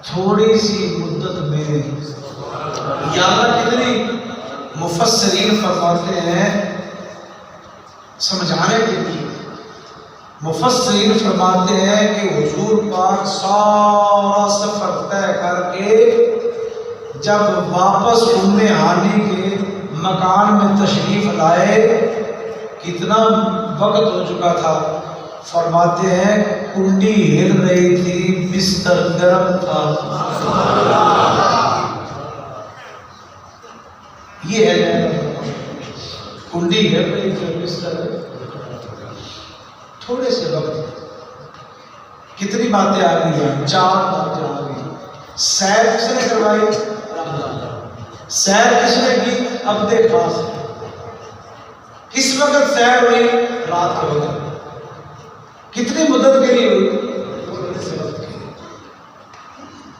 تھوڑی سی مدت میں. یہاں کتنی مفسرین فرماتے ہیں سمجھانے کے لیے، مفسرین فرماتے ہیں کہ حضور پاک سارا سفر طے کر کے جب واپس ام ہانی کے مکان میں تشریف لائے کتنا وقت ہو چکا تھا. فرماتے ہیں کنڈی ہل رہی تھی، بستر گرم تھا. یہ ہے کنڈی ہل رہی تھی، بستر تھوڑے سے وقت کتنی باتیں آ گئی ہیں، 4 باتیں آ گئی. سیر کس نے کروائی؟ سیر کس نے کی؟ عبد خاص. کس وقت سیر ہوئی؟ رات کے وقت. کتنی مدت کے لیے ہوئی؟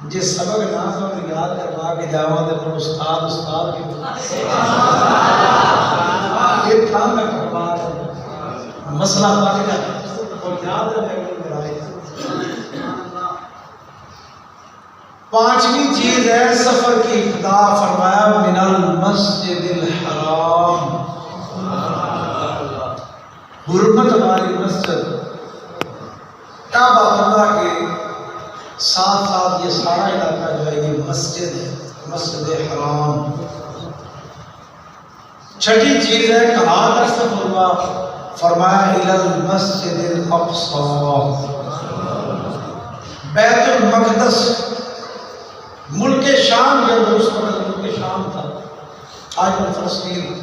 جس سبق نہ سب یاد کروا کے جاوا دے پر استاد کی یہ تھا میں کروا مسئلہ پڑھ گیا اور یاد رکھے میرا. 5ویں چیز ہے سفر کی ابتدا. فرمایا من المسجد الحرام، حرمت والی مسجد کعبہ اللہ کے ساتھ ساتھ یہ سارا علاقہ جو ہے یہ مسجد ہے، مسجد حرام. 6ٹھی چیز ہے کہاں تک سفر ہوا؟ فرمایا الی المسجد الاقصی، بیت المقدس. ملک شام کے اندر اس وقت ملک شام تھا، آج فلسطین.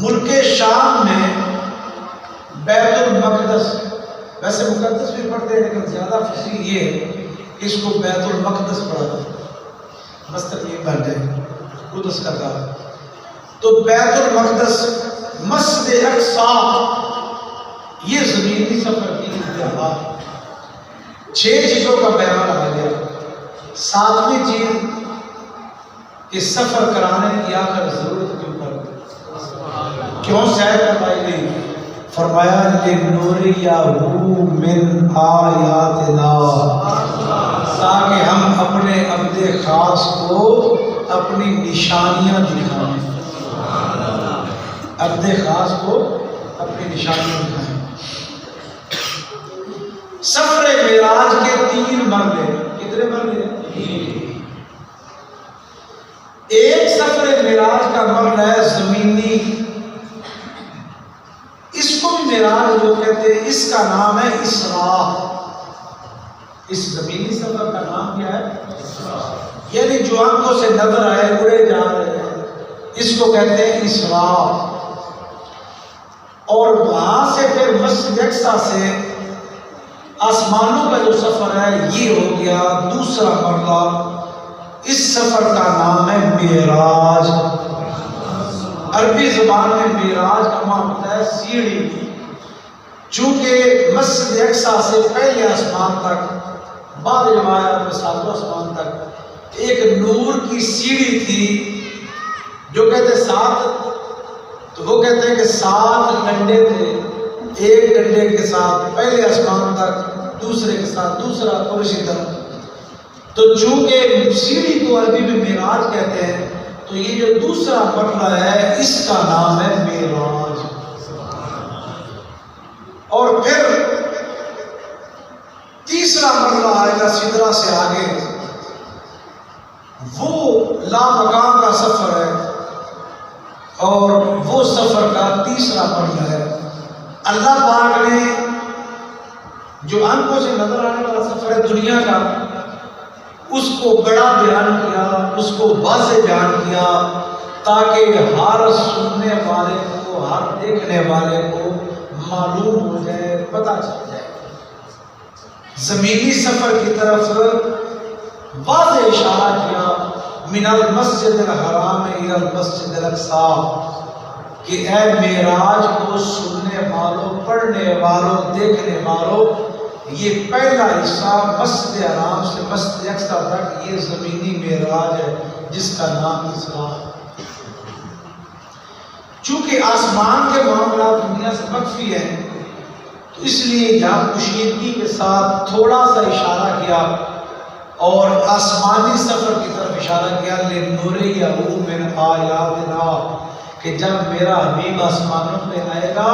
ملک شام میں بیت المقدس، ویسے مقدس بھی پڑھتے ہیں لیکن زیادہ فصیح یہ ہے کہ اس کو بیت المقدس پڑھا جائے، مستقیم بن جائے قدس کا کام. تو بیت المقدس، مسجد اقصی، یہ زمینی سفر کی انتہا. 6 چیزوں کا بیان آ گیا. 7ویں چیز کہ سفر کرانے کی آخر ضرورت کیوں پڑ، کیوں سیر کروائی گئی؟ فرمایا لِنُرِيَهُ مِنْ آیَاتِنَا، تاکہ ہم اپنے عبد خاص کو اپنی نشانیاں دکھائیں. عبد خاص کو اپنی نشانیاں دکھائیں. سفر معراج کے 3 مرحلے. کتنے مرحلے؟ ایک سفر معراج کا مرحلہ ہے زمینی، اس کو بھی معراج جو کہتے ہیں، اس کا نام ہے اسراء. اس زمینی سفر کا نام کیا ہے؟ یعنی جو آنکھوں سے نظر آئے اڑے جا رہے ہیں، اس کو کہتے ہیں اسراء. اور وہاں سے پھر مسجد اقصی سے آسمانوں کا جو سفر ہے یہ ہو گیا دوسرا مرحلہ. اس سفر کا نام ہے معراج. عربی زبان میں معراج کا معنی ہوتا ہے سیڑھی. چونکہ مسجد اقصی سے پہلے آسمان تک، بعد روایات میں 7واں آسمان تک ایک نور کی سیڑھی تھی. جو کہتے 7، تو وہ کہتے ہیں کہ 7 ڈنڈے تھے، ایک ڈنڈے کے ساتھ پہلے آسمان تک، دوسرے کے ساتھ دوسرا، اور اسی طرح. تو چونکہ سیڑھی کو عربی میں معراج کہتے ہیں، تو یہ جو دوسرا مرحلہ ہے اس کا نام ہے معراج. اور پھر تیسرا مرحلہ آئے گا سدرا سے آگے، وہ لامکان کا سفر ہے. اور وہ سفر کا تیسرا مرحلہ ہے. اللہ پاک نے جو آنکھوں سے نظر آنے والا سفر ہے دنیا کا، اس کو بڑا بیان کیا، اس کو واضح بیان کیا، تاکہ ہر سننے والے کو، ہر دیکھنے والے کو معلوم ہو جائے، پتہ چل جائے. زمینی سفر کی طرف واضح اشارہ کیا، من المسجد الحرام الی المسجد الاقصی، کہ اے معراج کو سننے والوں، پڑھنے والوں، دیکھنے والوں، یہ پہلا حصہ مسجد حرام سے مسجد اقصی تک یہ زمینی معراج ہے جس کا نام اسراء. چونکہ آسمان کے معاملات دنیا سے مخفی ہیں، تو اس لیے یہاں کشیدگی کے ساتھ تھوڑا سا اشارہ کیا اور آسمانی سفر کی طرف اشارہ کیا لِنُرِيَهُ مِنْ آیاتنا، کہ جب میرا حبیب آسمانوں میں آئے گا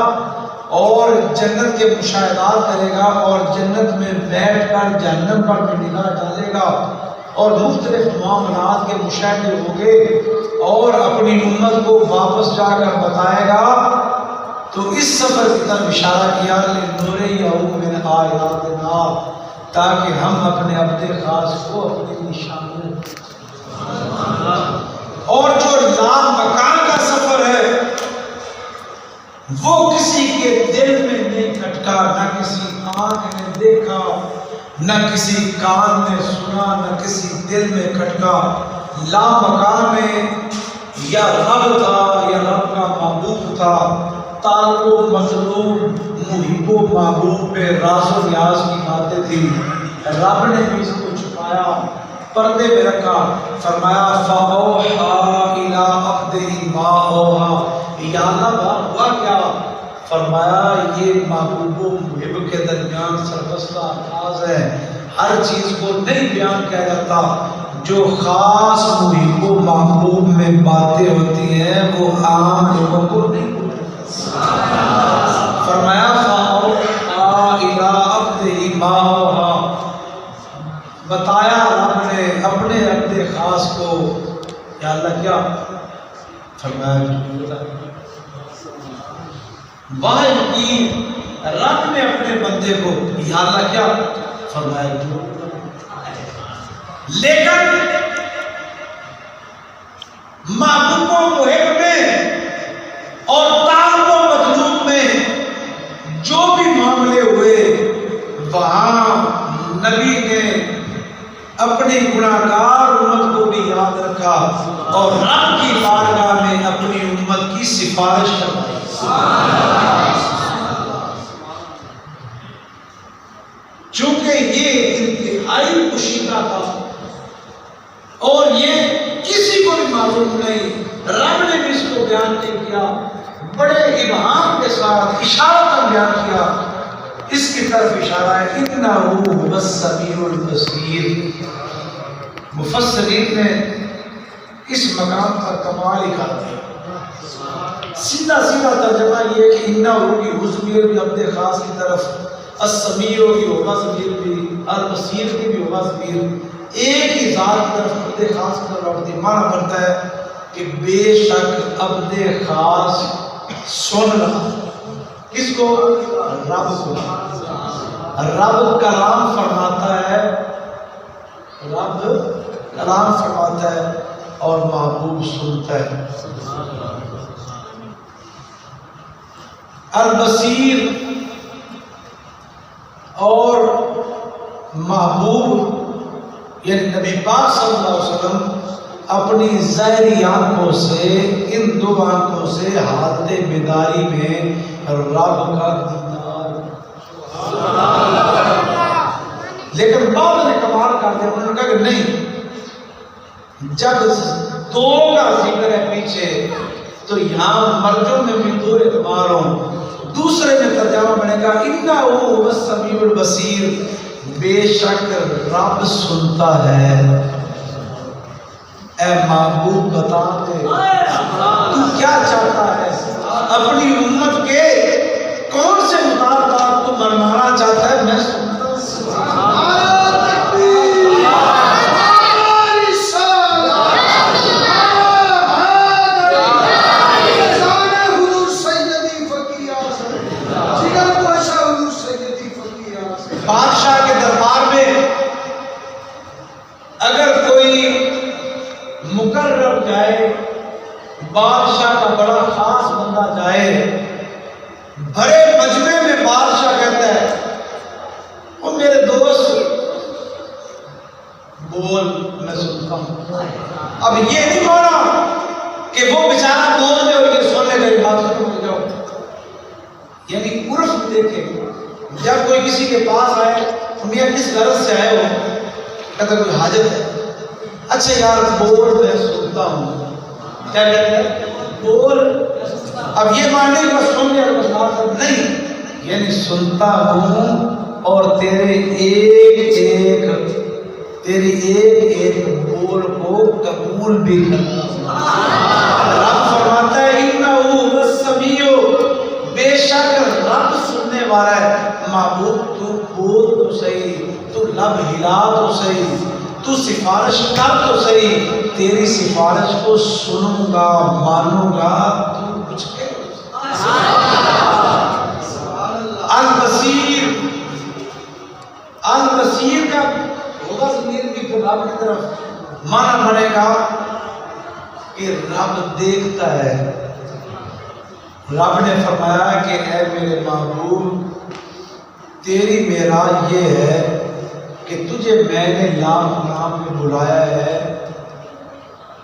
اور جنت کے مشاہدات کرے گا اور جنت میں بیٹھ کر جہنم پر بھی نگاہ ڈالے گا اور مختلف معاملات کے مشاہدے ہوگے اور اپنی امت کو واپس جا کر بتائے گا، تو اس سفر کی طرف اشارہ کیا لِنُرِيَهُ مِنْ آیاتنا، تاکہ ہم اپنے عبد خاص کو اپنی نشانی، اور جو لامکان کا سفر ہے وہ کسی کے دل میں نہیں کھٹکا، نہ کسی آنکھ نے دیکھا، نہ کسی کان نے سنا، نہ کسی دل میں کھٹکا۔ لامکان میں یا رب تھا یا رب کا محبوب تھا، طالب و مطلوب، محب و محبوب پہ راز و نیاز کی باتیں تھی، رب نے بھی اس کو چھپایا، پردے میں رکھا۔ فرمایا فَأَوْحَىٰ إِلَىٰ عَبْدِهِ مَا أَوْحَىٰ، یا اللہ ہوا کیا؟ فرمایا یہ محبوب و محب کے درمیان سربستہ راز ہے، ہر چیز کو نہیں بیان کیا جاتا، جو خاص محب و محبوب میں باتیں ہوتی ہیں وہ عام لوگوں کو نہیں ہوتی۔ فرمایا فَأَوْحَىٰ إِلَىٰ عَبْدِهِ مَا أَوْحَىٰ، بتایا رب نے اپنے عبد خاص کو، یا اللہ کیا؟ فرمایا واہ یقین، رب نے اپنے بندے کو، یا اللہ کیا؟ فرمایا لیکن محبوب و محب میں اور طالب و مطلوب میں جو بھی معاملے ہوئے وہاں نبی نے اپنی گناہگار امت کو بھی یاد رکھا اور رب کی بارگاہ میں اپنی امت کی سفارش کروائی۔ چونکہ یہ انتہائی کشیدہ تھا اور یہ کسی کو بھی معلوم نہیں، رب نے بھی اس کو بیان نہیں کیا، بڑے ابہام کے ساتھ اشارہ بیان کیا۔ اس کی طرف اشارہ ہے اِنَّهُ هُوَ السَّمِيعُ الْبَصِيرُ۔ مفسرین نے اس مقام پر کمال ہی کہا ہے، سیدھا ترجمہ یہ کہ اِنَّهُ کی حضمیر بھی عبد خاص کی طرف، السمیع کی ہوگا ضمیر بھی، البصیر کی بھی ہوگا ضمیر، ایک ہی ذات کی طرف عبد خاص کی طرف عبد، معنی بنتا ہے کہ بے شک عبد خاص سن رہا، کس کو؟ رب کو۔ رب کلام فرماتا ہے، رب کلام فرماتا ہے اور محبوب سنتا ہے۔ البصیر اور محبوب یعنی نبی پاک صلی اللہ علیہ وسلم اپنی ظاہری آنکھوں سے، ان دو آنکھوں سے حالت بیداری میں رب کا دیدار، لیکن بعد نے کمال کر دیا، انہوں نے کہا کہ نہیں، جب دو کا ذکر ہے پیچھے تو یہاں مرجو میں بھی دو اعتبار ہوں۔ دوسرے میں ترجمہ بنے گا اِنَّهُ هُوَ السَّمِيعُ الْبَصِيرُ، بے شک رب سنتا ہے۔ اے محبوب بتا دے تو کیا چاہتا ہے، اپنی امت کے کون سے مطالبات تو منوانا چاہتا ہے، میں سنتا ہوں۔ بادشاہ کے دربار میں اگر کوئی مقرر جائے، بادشاہ کا بڑا خاص بندہ جائے، بڑے مجمع میں بادشاہ کہتا ہے وہ میرے دوست بول میں سنتا ہوں۔ اب یہ نہیں مانا کہ وہ بیچارہ بول دے اور یہ سن لے گئی بات ختم ہو جاؤ، یعنی عرف دیکھے جب کوئی کسی کے پاس آئے، میاں کس غرض سے آئے ہو، کہتا کوئی حاجت ہے، اچھا یار بول میں سنتا ہوں، کیا کہتے ہیں بول۔ اب یہ معنی کہ بس سن لیا نہیں، یعنی سنتا ہوں اور تیرے ایک ایک تیری ایک ایک بول کو قبول بھی کرنا۔ رب فرماتا ہے انہو السمیع، بے شک رب سننے والا ہے۔ معبود تو بول تو صحیح، تو لب ہلا تو صحیح، تو سفارش کر تو صحیح، تیری سفارش کو سنوں گا مانوں گا، تو کچھ کہہ۔ البصیر، البصیر کا ہوگا ضمیر بھی پھر رب کی طرف معنی بنے گا کہ رب دیکھتا ہے۔ رب نے فرمایا کہ اے میرے محبوب، تیری معراج یہ ہے کہ تجھے میں نے نام میں بلایا ہے،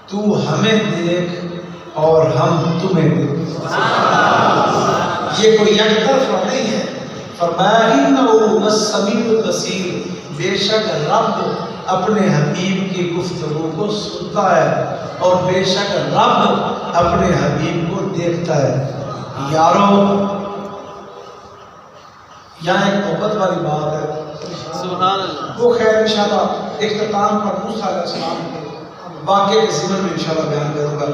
تو ہمیں دیکھ اور ہم تمہیں دیکھ۔ یہ کوئی یک طرفہ نہیں ہے۔ فرمایا انہو السمیع البصیر، بے شک رب اپنے حبیب کی گفتگو کو سنتا ہے اور بے شک رب اپنے حبیب کو دیکھتا ہے۔ یارو یہاں ایک محبت والی بات ہے، سبحان اللہ۔ وہ خیر انشاءاللہ اختتام پر موسیٰ علیہ السلام کے واقعے کے ضمن میں انشاءاللہ بیان کروں گا۔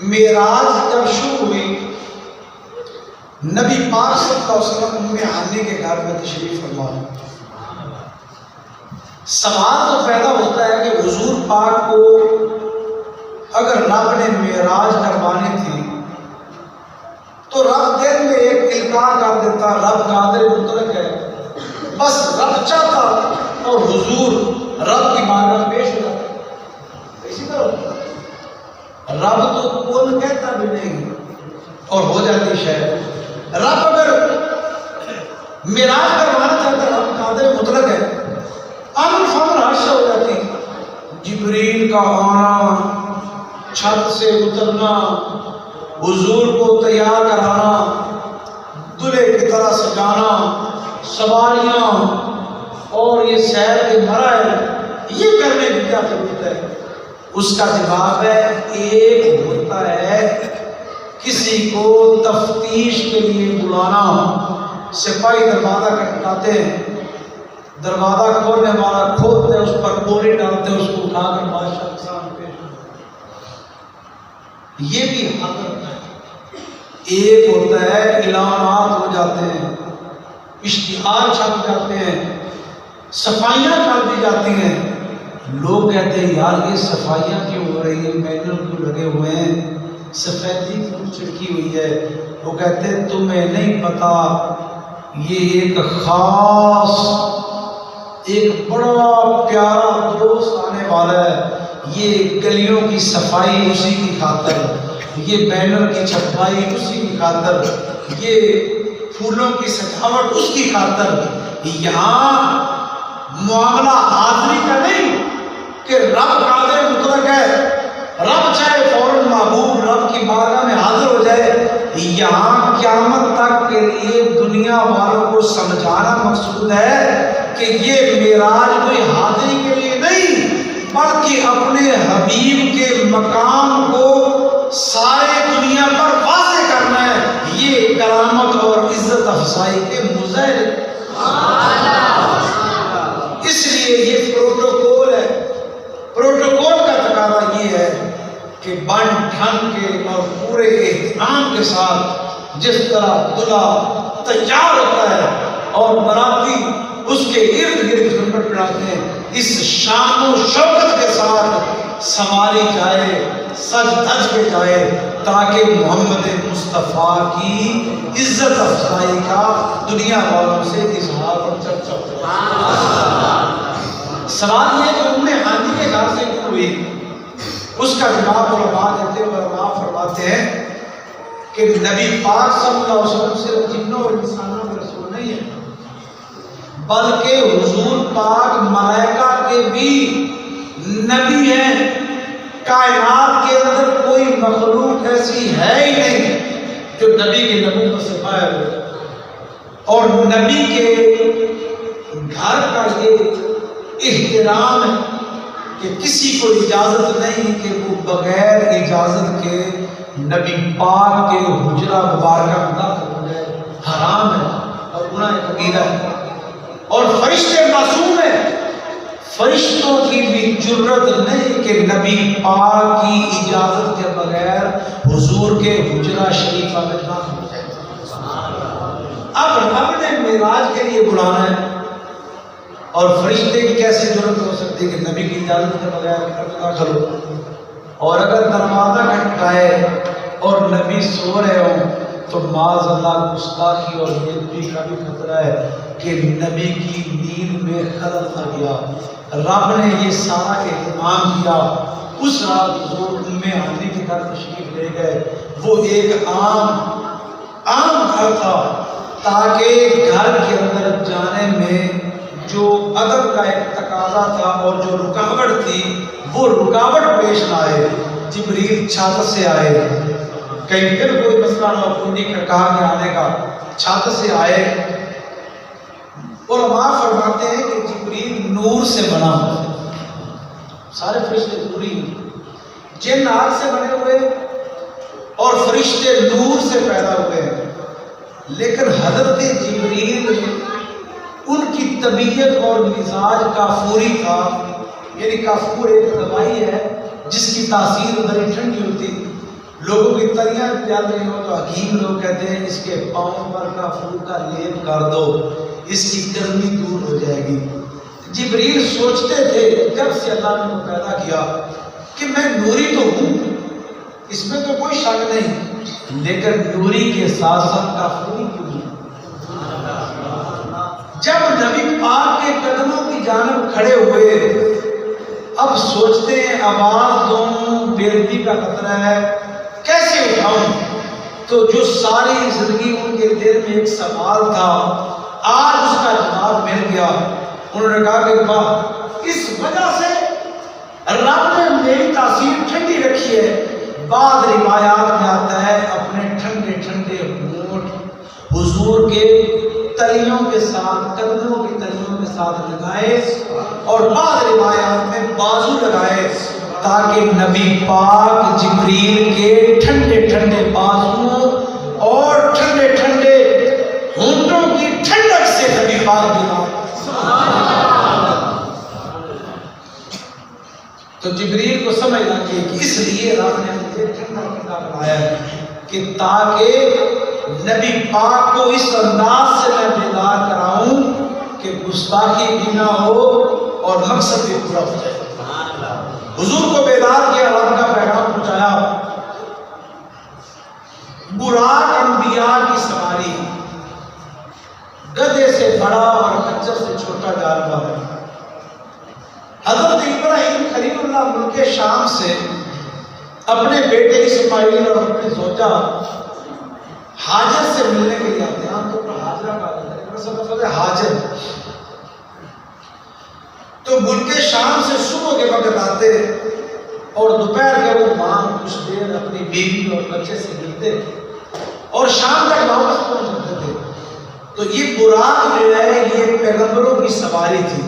معراج جب شروع ہوئی، نبی پاک صلی اللہ علیہ وسلم ام ہانی کے گھر میں تشریف فرما۔ سوال تو پیدا ہوتا ہے کہ حضور پاک کو اگر رب نے معراج کروانی تھی تو رب دل میں ایک القاء کر دیتا، رب قادر مطلق ہے، بس رب چاہتا اور حضور رب کی بارگاہ پیش ہو جاتا۔ اسی طرح رب تو کون کہتا بھی نہیں اور ہو جاتی شاید۔ رب اگر معراج کروانا چاہتا، رب قادر مطلق ہے، امن فمن حادثہ ہو جاتی۔ جبریل کا آنا، چھت سے اترنا، حضور کو تیار کرانا، دلہے کی طرح سجانا، سواریاں اور یہ سیر کے مراحل، یہ کرنے کی کیا ضرورت ہے؟ اس کا جواب ہے، ایک ہوتا ہے کسی کو تفتیش کے لیے بلانا، سپاہی دروازہ کھٹکھاتے ہیں، دروازہ کھولنے والا کھولتے، اس پر بوری ڈالتے، اس کو اٹھا کر بادشاہ کے سامنے پیش کرتے۔ یہ بھی حضرت ہے۔ ایک ہوتا ہے اعلانات ہو جاتے ہیں، اشتہار چھپ جاتے ہیں، صفائیاں کر دی جاتی ہیں، لوگ کہتے ہیں یار یہ صفائیاں کیوں ہو رہی ہیں، بینر کیوں لگے ہوئے ہیں، سفیدی کیوں چھڑکی ہوئی ہے؟ وہ کہتے ہیں تمہیں نہیں پتا، یہ ایک خاص، ایک بڑا پیارا دوست آنے والا ہے، یہ گلیوں کی صفائی اسی کی خاطر، یہ بینر کی چھپائی اسی کی خاطر، یہ پھولوں کی سجاوٹ اس کی خاطر۔ یہاں معاملہ حاضری کا نہیں کہ رب قادر مطلق ہے، رب چاہے فوراً محبوب رب کی بارگاہ میں حاضر ہو جائے۔ یہاں قیامت تک کے لیے دنیا والوں کو سمجھانا مقصود ہے کہ یہ معراج کوئی حاضری کے لیے نہیں، بلکہ اپنے حبیب کے مقام کو سارے دنیا پر واضح کرنا ہے۔ یہ کرامت اور عزت افزائی کے مظاہرے، اس لیے یہ پروٹوکول ہے۔ پروٹوکول کا تقاضا یہ ہے کہ بن ٹھن کے اور پورے احترام کے ساتھ جس طرح دلہا تیار ہوتا ہے اور باراتی اس کے ارد گرد جھنڈ پڑاتے ہیں، اس شان و شوکت کے ساتھ سواری جائے، سج دھج کے جائے، تاکہ محمد مصطفیٰ کی عزت افزائی کا دنیا والوں سے اظہار اور چرچا ہو۔ سوال یہ کہ ام ہانی کے گھر سے کیوں ہوئی، اس کا جواب علماء دیتے ہوئے علماء فرماتے ہیں کہ نبی پاک صلی اللہ علیہ وسلم صرف جنوں اور انسانوں کے رسول نہیں ہے، بلکہ حضور پاک ملائکہ کے بھی نبی ہیں۔ کائنات کے اندر کوئی مخلوق ایسی ہے ہی نہیں جو نبی کی نبوت سے باہر ہو، اور نبی کے گھر کا یہ احترام ہے کہ کسی کو اجازت نہیں کہ وہ بغیر اجازت کے نبی پاک کے حجرہ مبارکہ میں داخل ہو جائے، حرام ہے اور گناہ کبیرہ ہے۔ اور فرشتے معصوم ہیں، فرشتوں کی بھی جرت نہیں کہ نبی پاک کی اجازت کے بغیر حضور کے حجرہ شریفہ میں داخل ہو جائے۔ اب رب نے معراج کے لیے بلانا ہے، اور فرشتے کی کیسے جرت ہو سکتی کہ نبی کی اجازت کے بغیر داخل ہو؟ اور اگر دروازہ کھٹکھٹائے اور نبی سو رہے ہوں تو معاذ اللہ گستاخی اور بے ادبی کا بھی خطرہ ہے کہ نبی کی نیند میں خلل آ گیا۔ رب نے یہ سارا اہتمام کیا۔ اس رات حضور ام ہانی کے گھر تشریف لے گئے۔ وہ ایک عام گھر تھا، تاکہ گھر کے اندر جانے میں جو ادب کا ایک تقاضا تھا اور جو رکاوٹ تھی وہ رکاوٹ پیش نہ آئے۔ جبریل چھت سے آئے، کہیں پھر کوئی مسئلہ نہ ہو، کنڈی کھٹکا کے آنے کا، چھت سے آئے۔ علماء فرماتے ہیں کہ جبریل نور سے بنا ہوا، سارے فرشتے نوری، جن آگ سے بنے ہوئے اور فرشتے نور سے پیدا ہوئے ہیں، لیکن حضرت جبریل ان کی طبیعت اور مزاج کافوری تھا۔ یعنی کافور ایک دوائی ہے جس کی تاثیر بڑی ٹھنڈی ہوتی، لوگوں کی تلیاں جل رہی ہو تو حکیم لوگ کہتے ہیں اس کے پاؤں پر کافور کا لیپ کر دو، اس کی گرمی دور ہو جائے گی۔ جبریل سوچتے تھے جب سے اللہ نے وہ پیدا کیا کہ میں نوری تو ہوں، اس میں تو کوئی شک نہیں، لیکن نوری کے ساتھ ساتھ کافوری کیوں نہیں؟ جب نبی پاک کے قدموں کی جانب کھڑے ہوئے، اب سوچتے ہیں آواز دوں، بے ادبی کا خطرہ ہے، کیسے اٹھاؤں؟ تو جو ساری زندگی ان کے دل میں ایک سوال تھا، آج اس کا جواب مل گیا۔ انہوں نے کہا کہ واہ، اس وجہ سے رب نے میری تاثیر ٹھنڈی رکھی ہے۔ بعض روایات میں آتا ہے اپنے ٹھنڈے ٹھنڈے ہونٹ حضور کے تلیوں کے ساتھ، قدموں کی تلیوں کے ساتھ لگائے، اور بعض روایات میں بازو لگائے تاکہ نبی پاک جبریل کے ٹھنڈے ٹھنڈے بازو اور ٹھنڈے ٹھنڈے ہونٹوں کی ٹھنڈک سے نبی پاک بنا۔ تو جبریل کو سمجھ لگی کہ اس لیے رب نے مجھے ٹھنڈا ٹھنڈا بنایا ہے کہ تاکہ نبی پاک کو اس انداز سے میں بیدار کراؤں کہ گستاخی بھی نہ ہو اور مقصد بھی پورا ہو جائے۔ حضور کو بیدار کیا، رب کا پیغام پہنچایا۔ براق انبیاء کی سواری، گدھے سے بڑا اور خنجر سے چھوٹا جانور ہے۔ حضرت ابراہیم خلیل اللہ ملک شام سے اپنے بیٹے اسماعیل اور اپنے زوجہ حاجر سے ملنے کے لیے آتے ہیں۔ ہم تو حاجرہ کا لفظ ہے حاجر۔ تو ملک شام سے صبح کے وقت آتے اور دوپہر کے وہ وہاں کچھ دیر اپنی بیوی اور بچے سے ملتے اور شام تک واپس پہنچ جاتے تھے۔ تو یہ براق جو ہے یہ پیغمبروں کی سواری تھی۔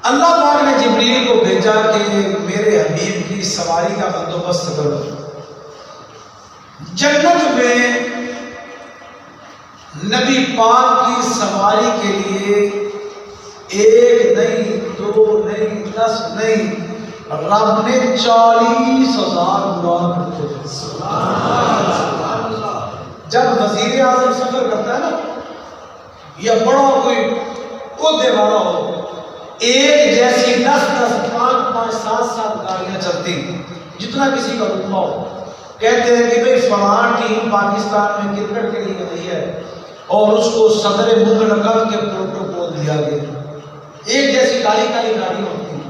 اللہ پاک نے جبریل کو بھیجا کہ میرے حبیب کی سواری کا بندوبست کرو۔ جنت میں نبی پاک کی سواری کے لیے ایک نہیں، دو نہیں، 10 نہیں، رب نے 40,000 براق رکھے تھے۔ جب وزیر اعظم سفر کرتا ہے نا یا بڑا کوئی عہدے والا ہو، ایک جیسی 10 5 7 گاڑیاں چلتی، جتنا کسی کا رتبہ ہو۔ کہتے ہیں کہ بھئی فلاں ٹیم پاکستان میں کرکٹ کے لیے گئی ہے اور اس کو صدر مملکت کے پروٹوکول دیا گیا، ایک جیسی کالی کالی گاڑی ہوتی ہے۔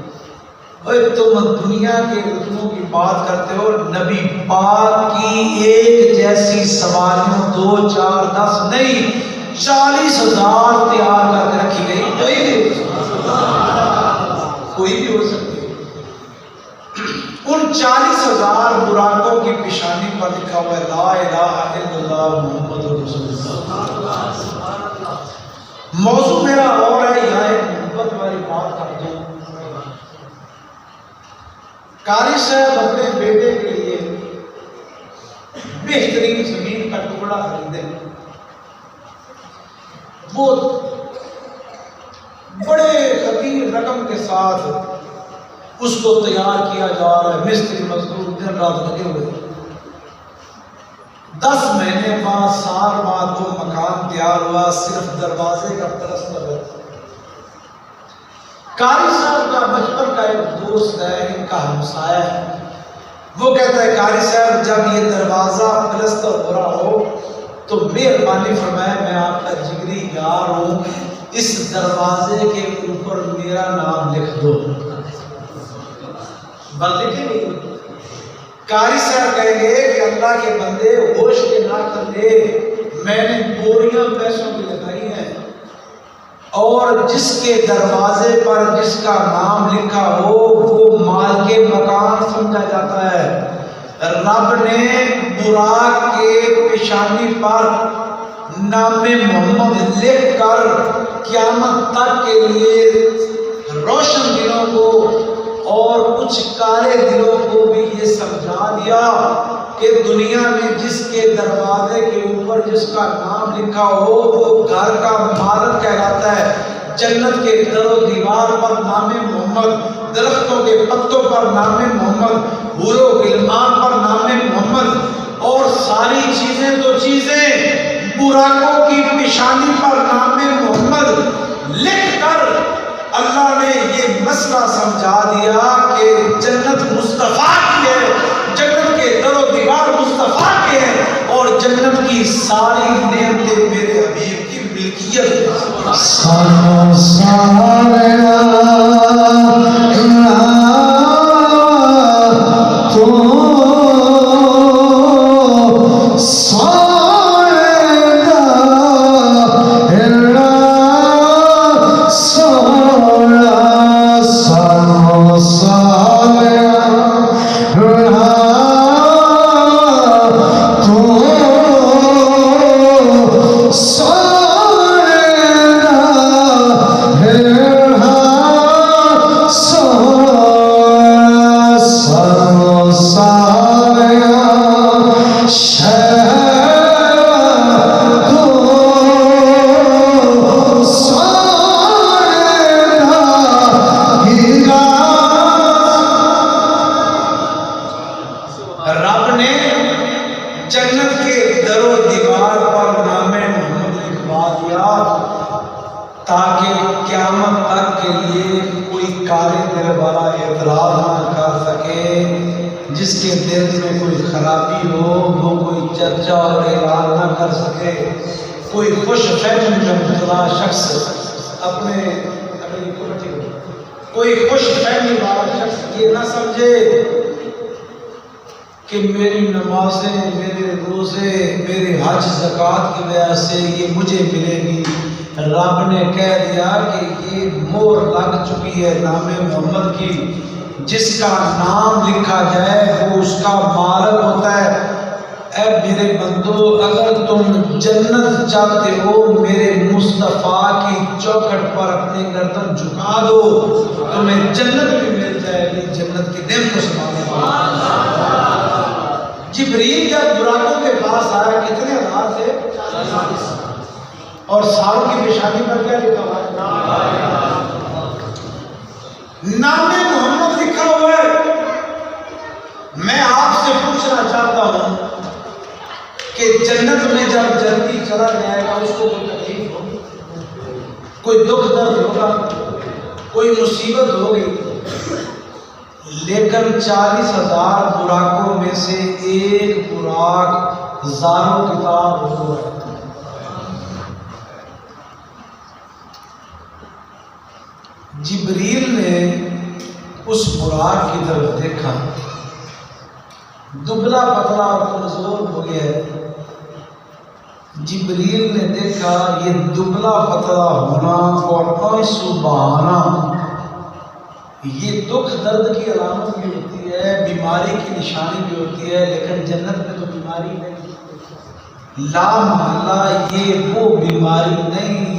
بھئی تم دنیا کے رتبوں کی بات کرتے ہو، نبی پاک کی ایک جیسی سواریوں 2 4 10 نہیں 40,000 تیار کر کے رکھی گئی، کوئی بھی ہو سکتی ہے۔ ان 40,000 براقوں کی پیشانی پر لکھا ہوا ہے لا الہ الا اللہ محمد رسول اللہ۔ موضوع میرا اور ہے، یہاں ایک محبت والی بات کر دوں۔ قاری صاحب اپنے بیٹے کے لیے بہترین زمین کا ٹکڑا خریدے، وہ بڑے خطیر رقم کے ساتھ اس کو تیار کیا جا رہا ہے، مستری مزدور دن رات لگے ہوئے۔ 10 مہینے بعد، سال بعد وہ مکان تیار ہوا، صرف دروازے کا پلستر ہے۔ قاری صاحب کا بچپن کا ایک دوست ہے، ان کا ہمسایہ ہے، وہ کہتا ہے قاری صاحب جب یہ دروازہ پلستر ہو رہا ہو تو مہربانی فرمائے، میں آپ کا جگری یار ہوں، اس دروازے کے اوپر میرا نام لکھ دو۔ بات لکھیں گے؟ قاری صاحب کہیں گے کہ اللہ کے بندے ہوش کے نہ کر لے، میں نے بوریاں پیسوں کی لگائی ہیں، اور جس کے دروازے پر جس کا نام لکھا ہو وہ مال کے مکان سمجھا جاتا ہے۔ رب نے براق کے پیشانی پر نام محمد لکھ کر قیامت تک کے لیے روشن دلوں کو اور کچھ کالے دلوں کو بھی یہ سمجھا دیا کہ دنیا میں جس کے دروازے کے اوپر جس کا نام لکھا ہو وہ گھر کا مالک کہلاتا ہے۔ جنت کے در و دیوار پر نام محمد، درختوں کے پتوں پر نام محمد، حور و غلمان پر نام محمد، اور ساری چیزیں تو چیزیں براقوں کی پیشانی پر نام محمد لکھ کر اللہ نے یہ مسئلہ سمجھا دیا کہ جنت مصطفیٰ کی ہے، جنت کے در و دیوار مصطفیٰ کے ہیں، اور جنت کی ساری نعمتیں میرے حبیب کی ملکیت ہے۔ کوئی خوش فہمی والا شخص یہ نہ سمجھے کہ میری نمازیں، میرے روزے، میرے حج زکوٰۃ کی وجہ سے یہ مجھے ملے گی۔ رب نے کہہ دیا کہ یہ مہر لگ چکی ہے نام محمد کی، جس کا نام لکھا جائے وہ اس کا مالک ہوتا ہے۔ اے میرے بندو، اگر تم جنت چاہتے ہو میرے مصطفیٰ کی چوکھٹ پر اپنی گردن جھکا دو، تمہیں جنت بھی مل جائے گی، جنت کی نعمت کو سنبھالنے۔ جبریل جب براقوں کے پاس آیا، کتنے ہزار تھے؟ اور سال کی پیشانی پر کیا لکھا ہوا ہے؟ نام محمد لکھا ہوا ہے۔ میں آپ سے پوچھنا چاہتا ہوں کہ جنت میں جب جنتی چلا جائے گا اس کو کوئی تکلیف ہوگی، کوئی دکھ درد ہوگا، کوئی مصیبت ہوگی، لیکن 40,000 براقوں میں سے ایک براق زارو کتاب ہوا ہے۔ جبریل نے اس براق کی طرف دیکھا، دبلا پتلا اور کمزور ہو گیا ہے۔ جبریل نے دیکھا یہ دبلا پتلا ہونا اور آنسو بہانا یہ دکھ درد کی علامت بھی ہوتی ہے، بیماری کی نشانی بھی ہوتی ہے، لیکن جنت میں تو بیماری نہیں، لا محالہ یہ وہ بیماری نہیں۔